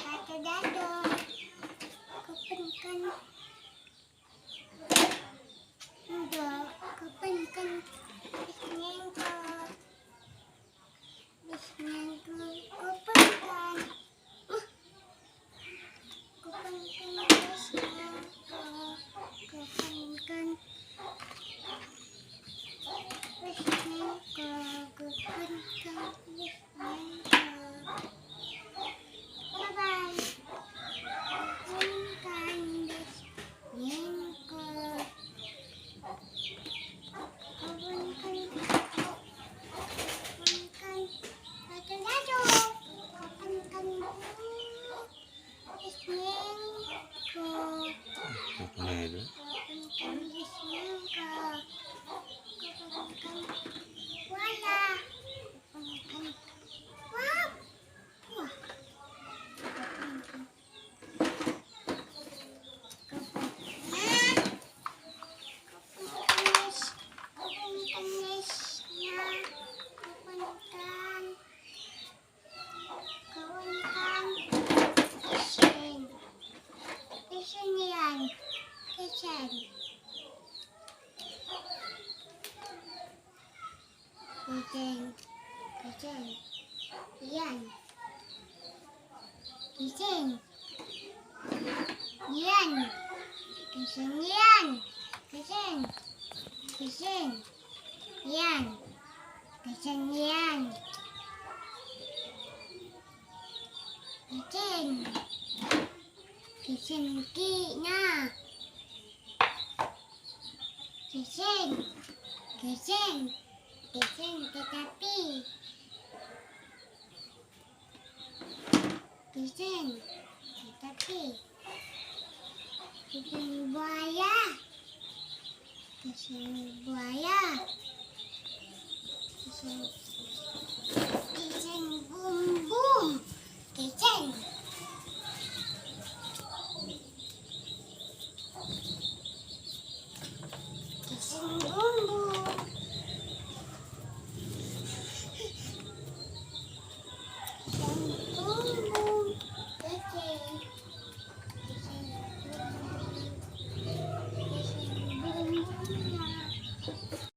Kata dado. Kapan kan? Enggak. Kapan kan? Bismengko. Bismengko. Kapan kan? Kapan kan? Bismengko. Kapan kan? Bismengko. Kapan kan? Bismengko. Bye-bye. Kapan kan? Bismengko. Kapan kan? Kapan kan? Kata dado. Kapan kan? Bismengko. Nah itu. Kapan kan? Bismengko. Kapan kan? Wala. Kapan kan? Wah. Wah. Kapan kan? Tetapi kucing buaya, kucing buaya, kucing